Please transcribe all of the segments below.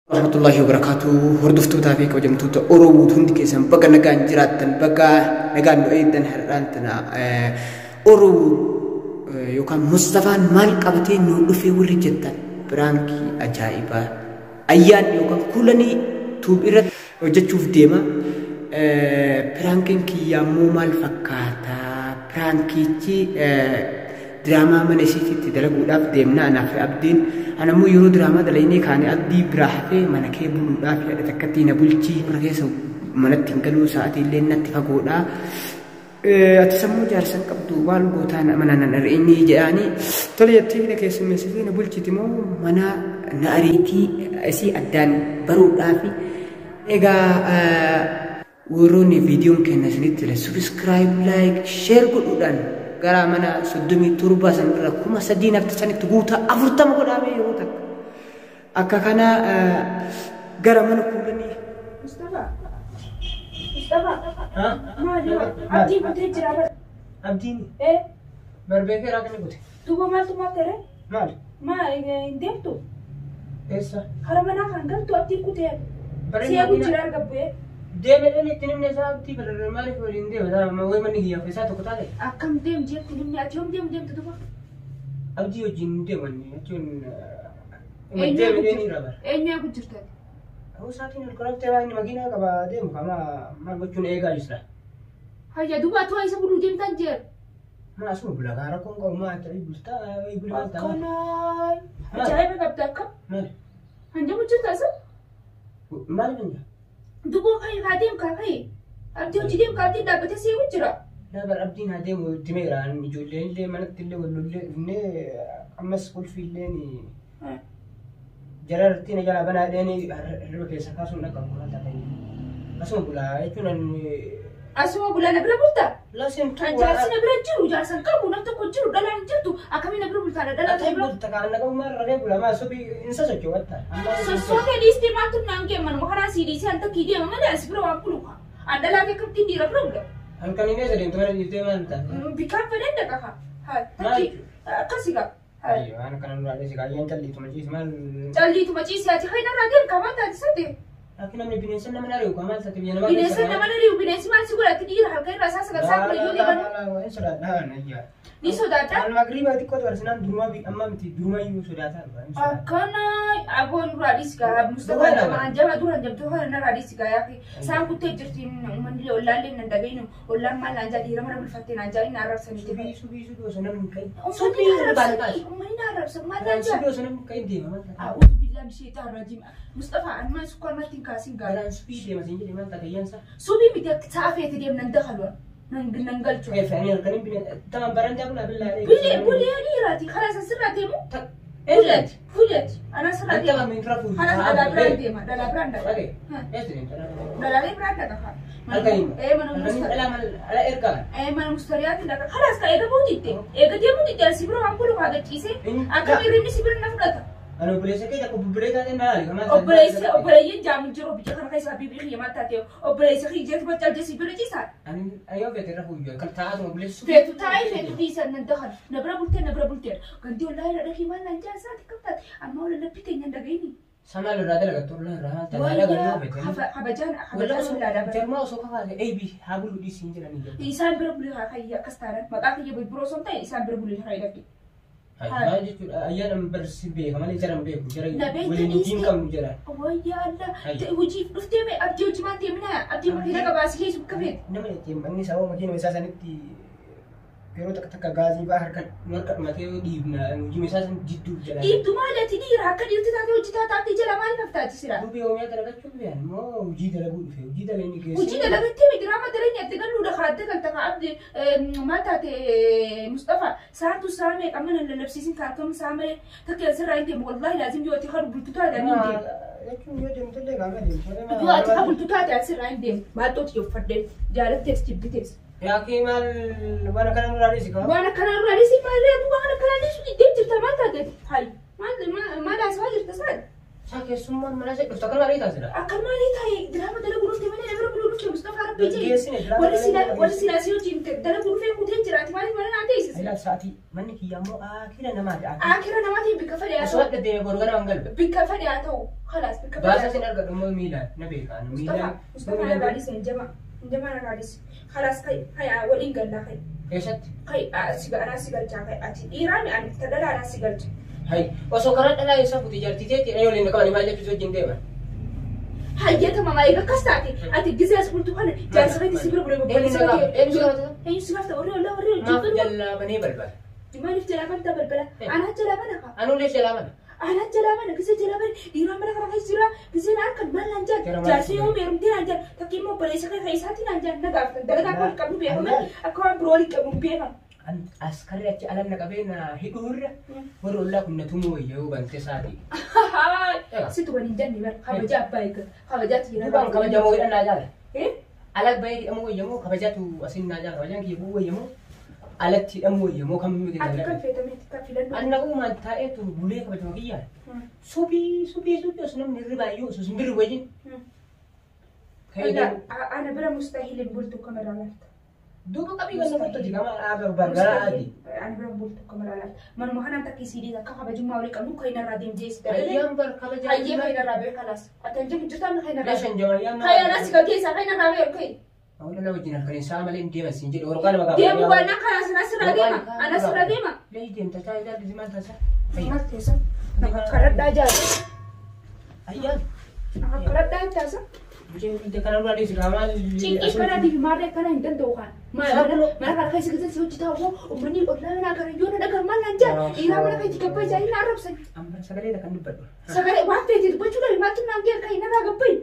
Warahmatullahi wabarakatuh. Hordoftu taafii kabajamtoota Oromoo hundi keessan bakka nagaan jiraattan bakka nagaan nu eegdan har'aantana Oromoo yookaan Mustafaan maal qabatee nu dhufee warri jettan biraankii ajaa'ibaa ayyaan yookaan kulanii tuub irratti hojjechuuf deema. Piraankiin kiyyaammoo maal fakkaata? Piraankichi drama mana isiitti dalaguudhaaf deemna anaaf abdiin anammoo yeroo drama dalaynee kaane abdii biraa hafee mana kee buluudhaaf yaada takkatti na bulchii mana keessa manatti hin galuu sa'aatii illee natti fagoodha. Ati sammuu jaarsan qabdu maal gootaa mana nan ari'inii jedhaanii tole jettee na keessummeessitee na bulchiti moo mana na ariitii isii addaan baruudhaaf egaa warroonni viidiyoon kenna isinitti subscribe like share godhuudhaan gara mana 37 sanirra 3 nafti sanitti guutaa 40 godhamee yeroo takka akka kana gara mana kuulanii Mustafa maali abdii butee jira bara abdiin barbeekee raakni bute duuba maaltu maal tere maal hin deemtu eessa hara manaa kan galtu abdii kutee siyagu jira argabbee deemedhaan itti nimni isaa abdii barreeffame maaliif waliin deema way manni hiyyaaf isaa tokko taate akkam deem jetti nimni ati yoom deemtu duuba abdii wajjin deemanni jechuun eenyaa jirtan Usaatiin alkoolaatti waan inni makiinaa qaba deemu kama maal gochuun eegaa jirta. Hayya duuba atu isa buluu deemtan jeer. Maasuma bulaa gaara kun qabu maa ta'e bultaa wayi bulaa ta'a. Akkanaa ajaa'iba qabda akkam. Maali? Hanjamu jirta isa? Maali hanja? Duuba kai haa deem kaa kai. Abdii hojii deem kaa abdiin dhaabbatee seewu jira. Dhaabbar abdiin haa deemu timeeraan ijoolleen illee manatti illee wallollee illee ammas kolfii illee ni. Jarartiin jala banaa deeni hirba keessa kaasuun dhaqan kun ta'e asuma bulaa jechuun asuma bulaa na bira bulta lasin tu jaarsi na bira jiru jaarsan qabu namni tokko jiru dhalaan jirtu akkamiin na bira bultaa dhala ta'e bulta kaan na qabu maal rafee bulaa maa sobii insa socho'atta sosootee dhiistee maaltu naan keemman makaraa siidii anta kiidee malee as bira waan buluka an dhalaa kee kabtiin dhiira bira bula halkan inni isa deemtu mana dhiiftee maal ta'a bikaan fedhen dhaqa haa akkasigaa Ayo, anak kanan lu ada sih kalian cali itu majlis mal. Cali itu majlis ya, cakap nak raden kawan tadi sate. Aku namanya binesa nama nari, kamal satu binesa nama. Binesa nama nari, binesa mana sih gula tidur harga rasa segar sakit itu dia kan. Sudah dah, iya. Ni sudah dah. Al maghrib itu kau tuh senang di rumah amma mesti di rumah itu sudah dah. Akana, abon radis kah, Mustafa nama anjam tuh kan radis kah ya. Sang kutte jertin mandi olalin nanda gini, olam mal anja di ramai berfatin anja ini Arab seni. Subi senang kai. Subi Arab. Mana Arab semua anja. Subi senang kai dia mama. Aku bilang syaitan rajim. Mustafa anma suka mati kasih galan subi dia masih jadi mana kalian sah. Subi bidak saafet dia menanda halwa. Nanggal tu. Eh, faham ya kan ini tamam barang jago lah bila. Boleh ni rati. Khalas serati mu. Bulat. Anak serati. Tamam mikrofon. Khalas ada beranda mah. Ada beranda. Oke. Ya sudah. Ada beranda dah. Alkain. Mana mustari. Ala erkan. Mana mustariat dah. Khalas ka ega budi te. Ega dia budi te sibro aku lu kaget cise. Akan irini sibro nak dah. Ano boleh kan aku boleh kan nari kaman. Operasi jam jero bicara kai sabi bi khiyama tate. Operasi khijat batal jesi bi cisa. Ayo veterah hujan. Kalau taat mau boleh. Fetu tai fetu bisa nandahan. Nabra bulte. Ganti online ada kiman nanja saat ketat. Amma ulah lebih tanya daga ini. Sama lu rada laga turun rada. Tanda laga lu betul. Habajan sudah ada. Jangan mau suka kali. Bi habul di sini jalan ini. Isan berbuli kaya kastaran. Maka kaya berbroson tai isan berbuli kaya lagi. Ayah nam bersibih, kemana cara membeli? Cara boleh nujin kamu cara. Oh ya Allah, uji, ufte me abdi uji mati mana? Abdi kita kabasi hisu kafet. Nama tim, ini sawo makin misal sana di, pero tak gazi bahar kan, mereka mati di mana? Uji misal jitu jalan. Itu malah tadi rakan itu tadi uji tadi jalan mana nafta sira. Tapi omnya terlalu cuman, mau uji terlalu uji terlalu ini kes. Uji terlalu tapi drama terlalu nyata kan udah khawatir kan tak abdi mata te Mustafa satu sama kamu nak lebih karton sama tak kira serai dia wallahi lazim juga tiga ribu tuh ada nih dia. Lekin dia jam terlebih kan dia. Dua tiga ribu tuh ada serai dia. Matot yo fadel jalan teks teks. Ya kimal mana kan nurani sih kau? Mana kan nurani sih malah tu mana kan nurani sih dia cerita mata deh. Hai, mana asal cerita sad. Sakit semua mana sih? Dokter kan hari itu sudah. Akan mana itu? Drama dalam guru teman yang berguru ke Mustafa Arabi jadi. Wala sila siyo cinta. Dalam guru film mungkin cerita mana nanti sih. Ayah saat ini mana kiamu akhirnya nama ada. Akhirnya nama dia bika fadi atau. Asal ada dia baru kan anggal. Bika fadi atau. Kalas bika fadi. Bahasa sinar kat rumah Milan. Nabi kan Milan. Mustafa ada hadis yang jama ada hadis. Kalas kai awal inggal lah kai. Kesat. Kai sigar cakai ati. Iran an tadala ana sigar. Hai, wasok karat ala isa putih jar titi ayo lin ka ni maja piso jinde ba. Hai ya tama mai ka kastati ati gize as pultu kana jar sa kai sibir bure bale sa kai en suka ta ori ma jalla bani balbal. Dimana jala kan ta balbala ana jala mana ka Anu le jala mana? ana jala mana gize jala mana Iran mana ka kai sira gize na kan malan jar jar se yo merum tin jar takimo bale sa kai sati nan jar na ga daga ka kamu be ha akwa broli kamu be ha askari achi alam na kabena hidurra waro la kunna tumo yau ban tesadi situ bani janni bar kabaja baika kabaja tira bang kabaja mo idan naja alag bay amo yamo kabaja tu asin naja kabaja ki bu yamo alat ti amo yamo kam mi kan feta me ka filan annagu man ta etu bule kabaja kiya subi sunam ni riba yu so sumbir wajin kayda ana bra mustahil bultu kamera lat Dulu kami kan foto di kamar apa bargara adi. Anu berang bultu kamera lat. Man mohana tak isi dia ka baju mau kamu kaina radim jes. Ayam bar kabaja. Ayam kaina rabe kalas. Atan jam jutaan kaina rabe. Lesson jama ayam. Kaya nasi ka kesa kaina rabe kai. Awala na wajin kan sama len dia masih jadi orang kan maga. Dia bukan nak kalas nasi radema. Anas radema. Lei dia tak tahu dia di mana saja. Mas tesa. Nak karat aja. Ayam. Nak karat aja sa. Mungkin kita kalau ada di kamar. Cingki kana di mare kana intan tuhan. Mana kalau kasi kasi suci tahu, umani orang nak kerja jono nak kerja manja. Ira mana kasi kapal jadi Arab saja. Ambil sekali dah kan dapat. Sekali waktu itu baju dari mati nanti kai nak gapai.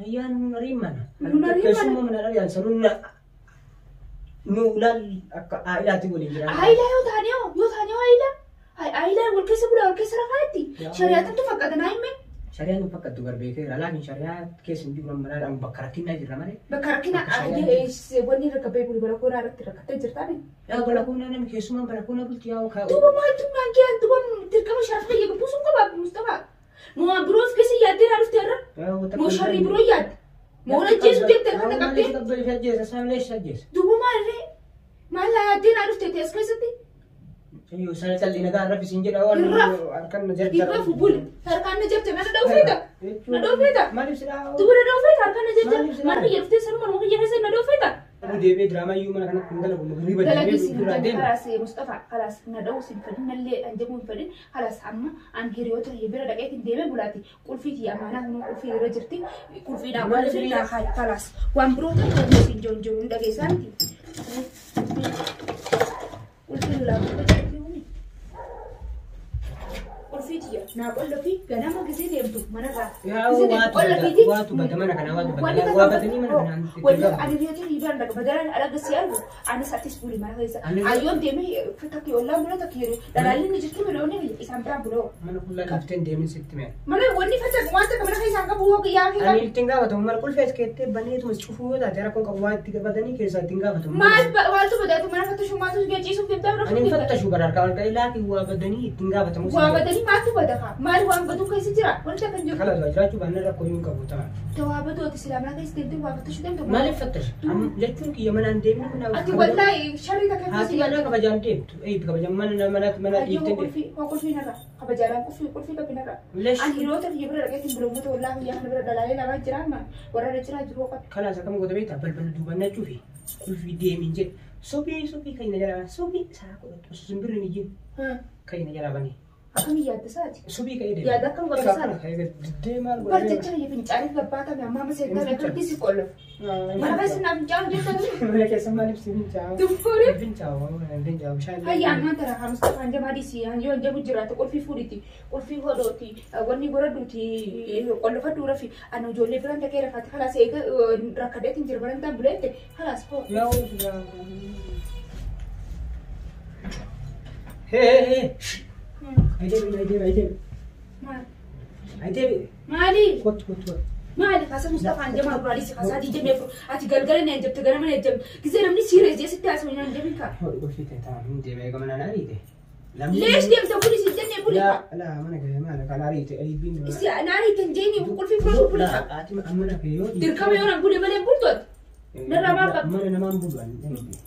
Ayam nariman. Nariman. Kesemua menarik yang seru nak. Nulan ayah tu boleh. Ayah yo tanya ayah. Ayah workes sebulan workes serafati. Syariat tu fakat naik men. Syariat tu pakai tukar beker, lagi syariat kes juga mana orang bakarakin aja ramai. Bakarakin aja sebani rekapai pun balakuna rakata jertani. Ya balakuna nem kes semua balakuna pun tiaw kau. Tu bapa tu nangian tu bapa terkamu syariat ya pusung kau bapa Mustafa. Mau bros kesi yadir harus tiara. Mau syari bro yad. Mau najes dia terkata kape. Tu bapa malah yadir harus tiara sekali seti. Ayo saya cari negara Arab sinjir awal akan najar. Ibu fubul, harkan najar mana dah fida, dah fida. Mari sudah. Tu mana dah fida, harkan najar. Mana yang fida semua orang yang rasa dah fida. Abu Dewi drama you mana kan tinggal aku negeri banyak. Kalau sih kalas Mustafa, kalas nadau simpan nalle anjamun fadin, kalas amma angkiri otor hebera dah kayak Dewi bulati. Kulfi dia mana kulfi rejerti, kulfi dah mana sih dah kalas. Wan bro tu mesti jonjon dah kesanti. Kulfi lah. Dia, nak boleh pergi, kenapa kita dia tu mana dah? Ya, waktu bagaimana kan waktu ini mana kan? Waktu ada dia tu hiburan dah, bagaimana ada kesian tu, ada satis pulih mana kaya. Ayam dia ni kita kira orang mana tak kira, dan alih ni jadi mana ni isambra bro. Mana pula kapten dia ni situ mana? Mana wani facak masa kamera kaya sangka buah kaya kira. Ani tinggal betul, mana pun face kita bani tu mesti cufu dah, jara kau kawat tiga badani kira tinggal betul. Mas waktu betul tu mana facak cuma tu dia cisuk kita berapa? Ani facak cuba dah, kalau kaya lagi buah badani tinggal betul. Buah badani tu pada kah? Mari wang betul kaya sejarah. Wanita kan juga. Kalau saya cuba nara koyun kabuta. Tahu apa tu? Silam lagi sedikit buah betul sudah tu. Mari fatar. Jatuh ki mana ande mana. Ati wallahi syari tak kaya. Hati mana kabajan deh. Kabajan mana itu deh. Kulfi nara. Kabajaran kulfi tapi nara. An hero tak hibur lagi tim belum betul wallahi yang berdalai lagi cerah mah. Orang cerah juga kan. Kalau saya kamu kau tahu bal dua na cufi. Kulfi dia minjet. Sobi kaya najara. Sobi saya aku tu sumber ni jin. Kaya najara bani. Aku ni ya saja. Subi kayak dia. Ya dah kan gak besar. Dia mal. Percaya ya pencari bapak tapi mama saya tak ngerti sekolah. Mana kasih nak bincang dia tu. Mereka semua ni bincang. Tu pun. Bincang. Hai anak terah kamu sekarang jam hari siang. Yo jam ujian tu kulfi furiti. Kulfi hodoti. Wani gora duti. Kalau fatu rafi. Anu jole beran tak kira fatu. Halas eka rakadet injil beran tak boleh te. Halas kok. Ya sudah. Hei. Aide. Mali. Kot. Mali kasih Mustafa anjam aku lari sih kasih di jam ati galgalan anjam tegaran mana anjam. Kisah namni serius dia setiap asal yang anjam kan. Oh, itu sih tak. Dia mereka mana lari deh. ليش ديم تقولي سجني بولي؟ لا ما أنا كان أريد بين. أنا أريد تنجيني وكل في فلوس بولي. لا أتي أمنا كيو. تركب يوم بولي ملي بولتون. نرى ما بق. ما أنا بولو.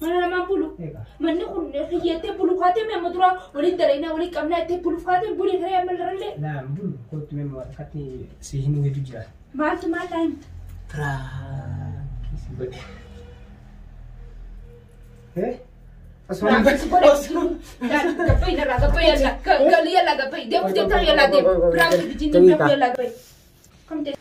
ما أنا ما بولو. من نقول خيّتة بولو خاتم يا مدرا ولين درينا ولين كمنا تي بولو خاتم بولي غير يعمل رلة. لا بولو كنت من ورقتي سيهنو يدوجا. ما أنت ما تعلم. إيه؟ أسمع. لا كفاية لا كفاية لا قال يلا كفاية ديم ديم تاني يلا ديم. برانكي بتجيني ديم يلا كفاية. كم ديم.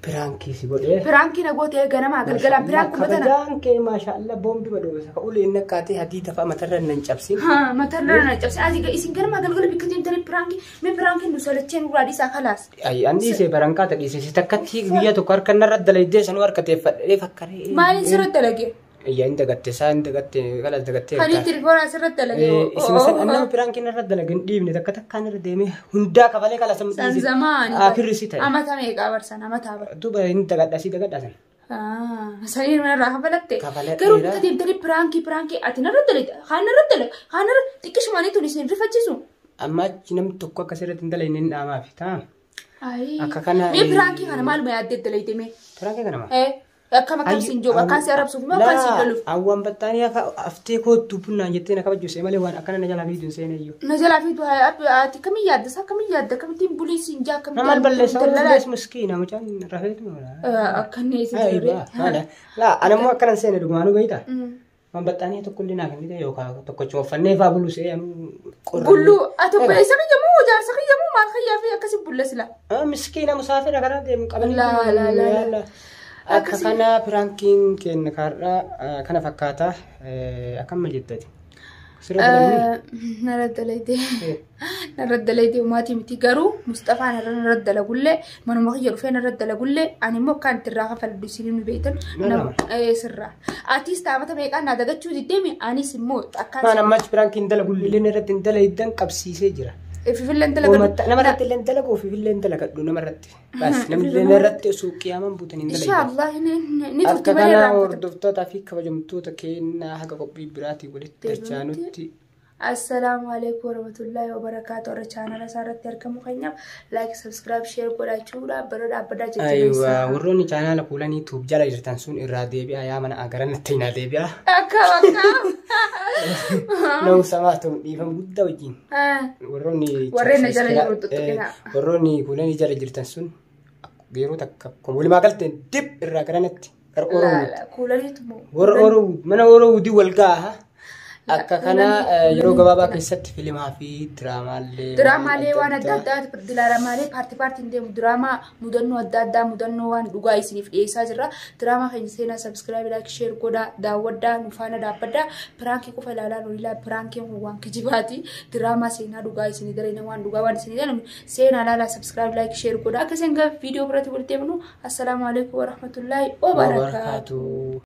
برانكي سيقول برانكي نقول يا جماعة قال برانكي مثلا. برانكي ما شاء الله بوم بمدوسة. أقول إنك كاتي هدية فمثلا ننجبسين. ها مثلا ننجبس. أزيك إسين كرما قال بيكتين تاني برانكي. من برانكي نسولتين ورادي ساخلاص. أي عندي سي برانكا تقي سي تكتي ويا تكار كنا رد ليدي سنوار كتير فكري. ما ينسرد لقي. يا أنت قتة أنت قتة خلاص قتة. خلي تلفون أسرد لقي. اسمه سن أنا برانكي نرد لقي ديمني تكتك كان رديمي هندا كفالي كلا سمت. سن زمان. آخر رسيتها. أما تامي كابر سن أما تابر. دوبا أنت قد أسيد قد أسن. سعيد من الراحة بلدت. كرو تديم تري برانكي أتنا رد لقي. خانا تكش ماني تونسين في فتشسون. أما جنم تكوا كسرت أنت لينين ما في تام. أي. أكاكنا. مي برانكي خانا مال ما يعدد دليتي مي. برانكي كنا ما. كما كان سنجو كان سيرب سوق ما كان سيدلو أوام بتاني أفتكو تبنا جتنا كم جوسي ماله وان أكنا نجلا فيديو سينه يو نجلا فيديو هاي أب كم ياد كم تيم بوليس إنجا كم نمال بلش بلش مسكينة مجان رهيت ماله أكني سيدري لا أنا مو أكنا سينه دكانو بيتا ما بتاني تقولنا كني يوكا تكوچو فني فابلو سي كلو أتوقع سخي جمو جار سخي جمو ما خيا في كسب بولس لا مسكينة مسافر أكنا ديم قبل لا أكنا برانكين كن كارا كنا فكاتا أكمل جدتي نرد ليدي وماتي متيجرو مصطفى نرد لقولة ما نمغير فين نرد لقولة أنا مو كانت الراحة فالبسيلين بيتن سرّا أتيست عمتها بيك أنا دقت شو ديمي أنا سموت أنا ما برانكين دلقولة لين نرد دلقيدن كبسي سجرا في فيلم دلقة نمرت اللي دلقة وفي فيلم دلقة دون مرت بس نمرت سوق يا من بوتنين إن شاء الله نتوقف أنا وردفت تافيك وجمتو تكين حاجة قبي براتي ولت ترجانوتي السلام عليكم ورحمة الله وبركاته رجعنا رسالة تركم خينام لايك سبسكرايب شير كولا شورا برد أبدا جدا أيوة وروني channel كولاني توب جلا يرتنسون إرادة بيا يا من أجرنا تينا دبيا أكا لو سمعتم يفهم بودا وجين وروني جلا يرتنسون وروني كولاني جلا يرتنسون غيرو تككم ولما قلت دب الرجرنت لا كولاني تمو ورو من ورو دي والجاها أكاكنا يروح جوابا كيست فيلم هافي دراما لي وانا دادا دراما لي بارتي ندم دراما مدنو دادا مدنو وان دوغا يسني في إيساجرا دراما خينسينا سبسكرايب لايك شير كودا داودا نفانا دابدا برانكي كوفلالا نوريلا برانكي وان كجباتي دراما سينا دوغا يسني درينا وان دوغا وان سني دنا سينا لالا سبسكرايب لايك شير كودا كسنجا فيديو براتي بولتي منو السلام عليكم ورحمة الله وبركاته